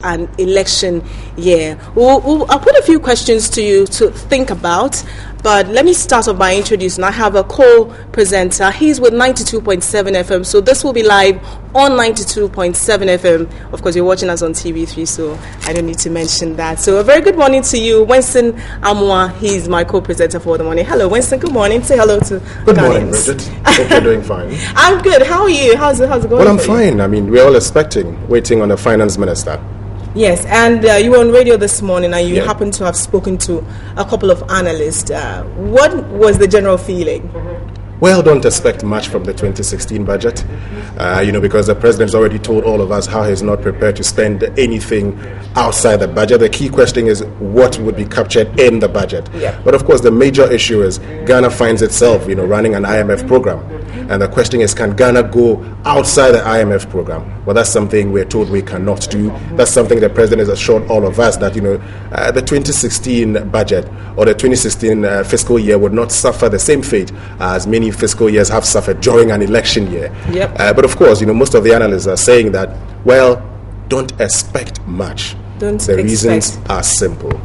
an election year. I'll put a few questions to you to think about, but let me start off by introducing. I have a co-presenter. He's with 92.7 FM, so this will be live on 92.7 FM. Of course, you're watching us on TV3, so I don't need to mention that. So a very good morning to you, Winston Amwa. He's my co-presenter for the morning. Hello, Winston. Good morning. Say hello to Good morning, Bridget. Hope you're doing fine. I'm good. How are you? How's it going? Well, I'm fine. I mean, we're all waiting on the finance minister. Yes, and you were on radio this morning and you happened to have spoken to a couple of analysts. What was the general feeling? Well, don't expect much from the 2016 budget, because the president's already told all of us how he's not prepared to spend anything outside the budget. The key question is what would be captured in the budget. Yeah. But of course, the major issue is Ghana finds itself, running an IMF program. And the question is, can Ghana go outside the IMF program? Well, that's something we're told we cannot do. That's something the president has assured all of us that, the 2016 budget or the 2016 fiscal year would not suffer the same fate as many fiscal years have suffered during an election year. Yep. But of course, most of the analysts are saying that, well, don't expect much. The reasons are simple.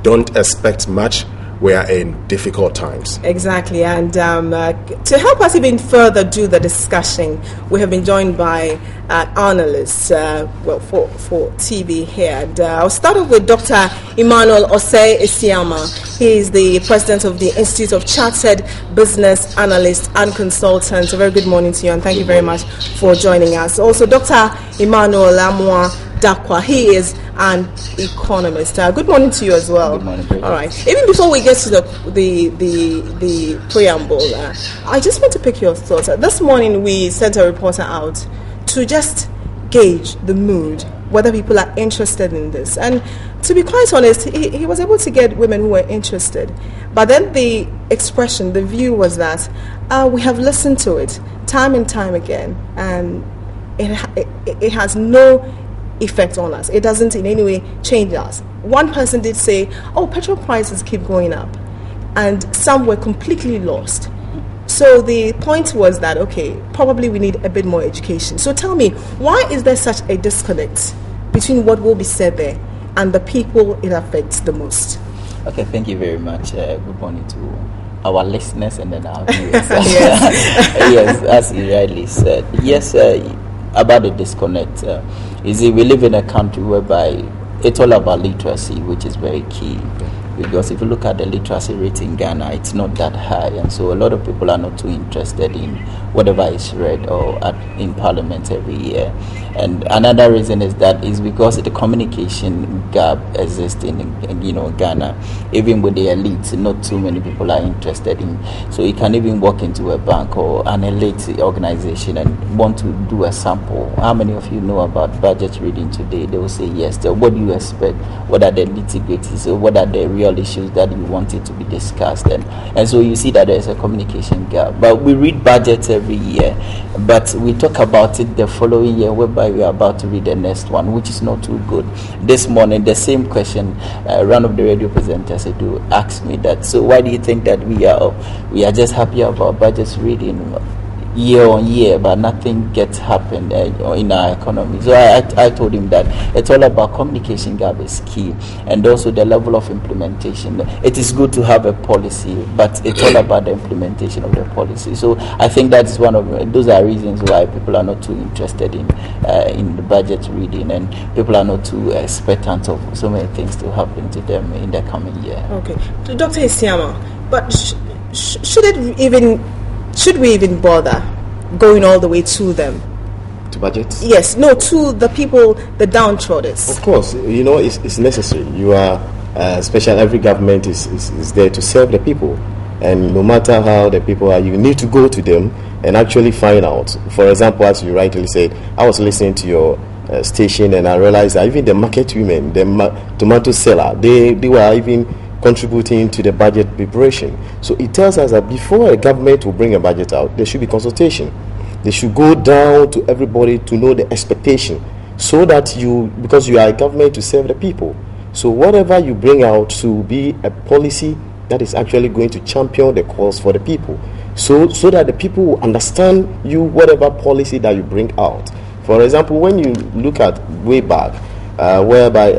Don't expect much. We are in difficult times. Exactly. And to help us even further do the discussion, we have been joined by analysts for TV here. And I'll start off with Dr. Emmanuel Osei Isiama. He is the president of the Institute of Chartered Business Analysts and Consultants. A very good morning to you, and thank you very much for joining us. Also, Dr. Emmanuel Amwa Dakwa. He is an economist. Good morning to you as well. Good morning. All right. Even before we get to the preamble, I just want to pick your thoughts. This morning we sent a reporter out to just gauge the mood, whether people are interested in this. And to be quite honest, he was able to get women who were interested. But then the expression, the view was that we have listened to it time and time again, and it has no effect on us. It doesn't in any way change us. One person did say, petrol prices keep going up, and some were completely lost. So the point was that, probably we need a bit more education. So tell me, why is there such a disconnect between what will be said there and the people it affects the most? Okay, thank you very much. Good morning to our listeners and then our viewers. Yes, as you rightly said. Yes, about the disconnect. We live in a country whereby it's all about literacy, which is very key. Because if you look at the literacy rate in Ghana, it's not that high, and so a lot of people are not too interested in whatever is read or in Parliament every year. And another reason is because the communication gap exists in Ghana. Even with the elite, not too many people are interested in. So you can even walk into a bank or an elite organization and want to do a sample. How many of you know about budget reading today? They will say yes. So what do you expect? What are the nitty-gritties? So what are the real issues that you want it to be discussed? And so you see that there's a communication gap. But we read budgets every year, but we talk about it the following year, whereby we are about to read the next one, which is not too good. This morning, the same question, one of the radio presenters asked me that, so why do you think that we are just happy about budgets reading year on year, but nothing gets happened in our economy? So I told him that it's all about communication gap is key, and also the level of implementation. It is good to have a policy, but it's all about the implementation of the policy. So I think that's those are reasons why people are not too interested in the budget reading, and people are not too expectant of so many things to happen to them in the coming year. Okay, Dr. Isiama, but should we even bother going all the way to them? To budgets? Yes, no, to the people, the downtrodden. Of course, it's necessary. You are special. Every government is there to serve the people, and no matter how the people are, you need to go to them and actually find out. For example, as you rightly said, I was listening to your station and I realized that even the market women, the tomato seller, they were even contributing to the budget preparation. So it tells us that before a government will bring a budget out, there should be consultation. They should go down to everybody to know the expectation, so that because you are a government to serve the people, so whatever you bring out to be a policy that is actually going to champion the cause for the people, so that the people will understand whatever policy that you bring out. For example, when you look at way back, whereby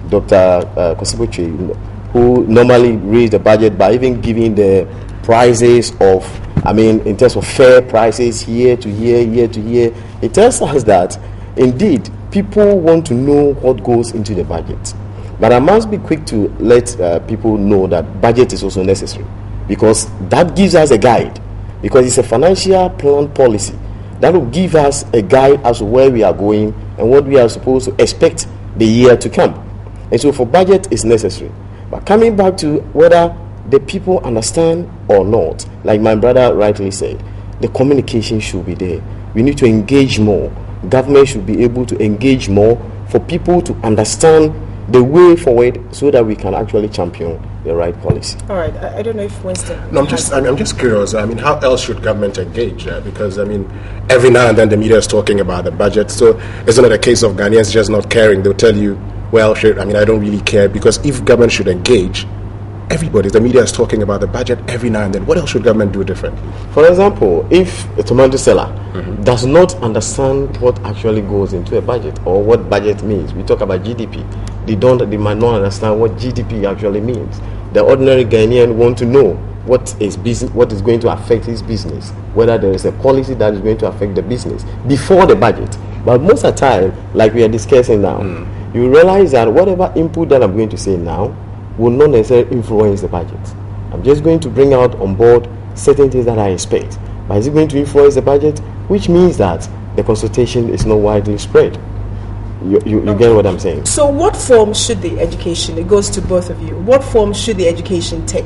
Dr. Kosibuchi, who normally reads the budget by even giving the prices of, in terms of fair prices year to year, it tells us that indeed people want to know what goes into the budget. But I must be quick to let people know that budget is also necessary, because that gives us a guide, because it's a financial plan policy that will give us a guide as to where we are going and what we are supposed to expect the year to come. And so for budget is necessary. But coming back to whether the people understand or not, like my brother rightly said, the communication should be there. We need to engage more. Government should be able to engage more for people to understand the way forward, so that we can actually champion the right policy. All right. I don't know if Winston. No, I'm just curious. How else should government engage? Because every now and then the media is talking about the budget. So isn't it a case of Ghanaians just not caring? They'll tell you, well, sure, I don't really care. Because if government should engage, the media is talking about the budget every now and then. What else should government do differently? For example, if a tomato seller does not understand what actually goes into a budget or what budget means, we talk about GDP. They might not understand what GDP actually means. The ordinary Ghanaian want to know what is going to affect his business, whether there is a policy that is going to affect the business before the budget. But most of the time, like we are discussing now, you realize that whatever input that I'm going to say now will not necessarily influence the budget. I'm just going to bring out on board certain things that I expect. But is it going to influence the budget? Which means that the consultation is not widely spread. You get what I'm saying? So what form should the education, it goes to both of you, what form should the education take?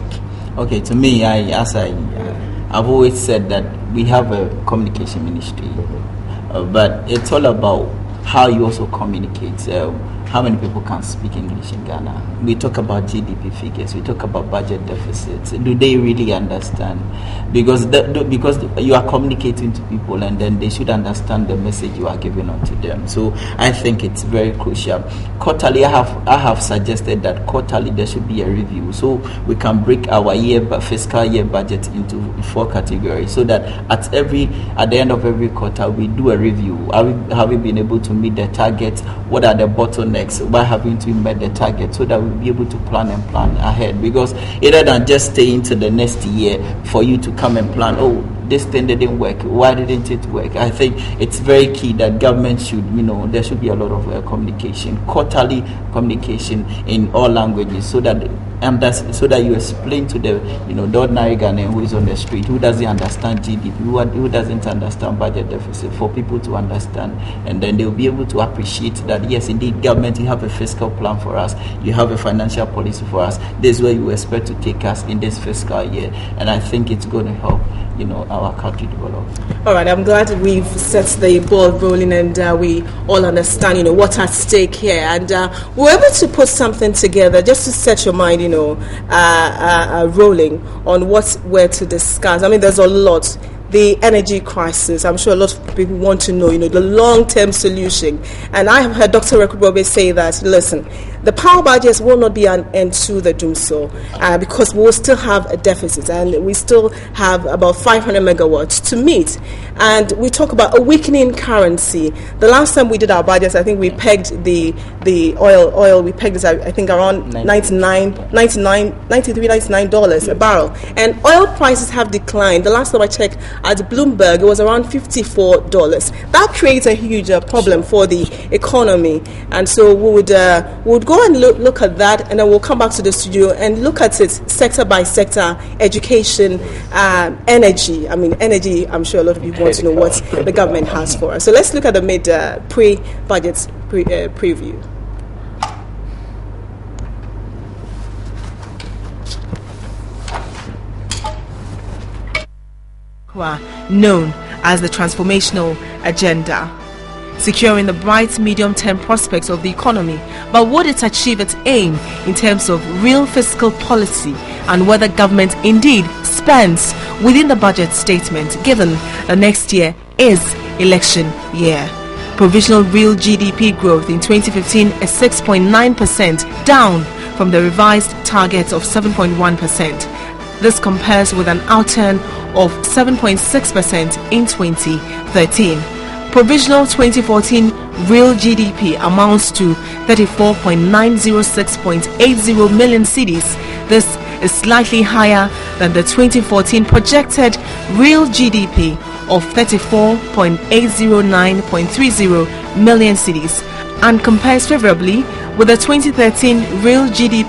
Okay, to me, I've always said that we have a communication ministry, but it's all about how you also communicate. How many people can speak English in Ghana? We talk about GDP figures. We talk about budget deficits. Do they really understand? Because you are communicating to people, and then they should understand the message you are giving on to them. So I think it's very crucial. Quarterly, I have suggested that quarterly there should be a review, so we can break our fiscal year budget into 4 categories, so that at the end of every quarter we do a review. Have we been able to meet the target? What are the bottlenecks? By having to meet the target, so that we'll be able to plan ahead. Because rather than just staying to the next year for you to come and plan, this thing didn't work, why didn't it work? I think it's very key that government should, there should be a lot of communication, quarterly communication in all languages, so that you explain to the ordinary Ghanaian who is on the street, who doesn't understand GDP, who doesn't understand budget deficit, for people to understand, and then they'll be able to appreciate that, yes, indeed, government, you have a fiscal plan for us, you have a financial policy for us, this is where you expect to take us in this fiscal year, and I think it's going to help our country develop. All right, I'm glad we've set the ball rolling, and we all understand what's at stake here, and we're able to put something together just to set your mind rolling on what we're to discuss. There's a lot. The energy crisis, I'm sure a lot of people want to know, the long-term solution. And I have heard Dr. Rekudbobe say that, listen, the power budgets will not be an end to the doom so, because we will still have a deficit, and we still have about 500 megawatts to meet. And we talk about a weakening currency. The last time we did our budgets, I think we pegged the oil, we pegged it, I think, around $99 a barrel. And oil prices have declined. The last time I checked at Bloomberg, it was around $54. That creates a huge problem for the economy. And so we would go and look at that, and then we'll come back to the studio and look at it sector by sector: education, energy. Energy, I'm sure a lot of people want to know what the government has for us. So let's look at the pre-budget preview. Known as the Transformational Agenda, securing the bright medium-term prospects of the economy, but would it achieve its aim in terms of real fiscal policy, and whether government indeed spends within the budget statement, given the next year is election year? Provisional real GDP growth in 2015 is 6.9%, down from the revised target of 7.1%. This compares with an outturn of 7.6% in 2013. provisional 2014 real GDP amounts to 34.906.80 million cedis. This is slightly higher than the 2014 projected real GDP of 34.809.30 million cedis, and compares favorably with the 2013 real GDP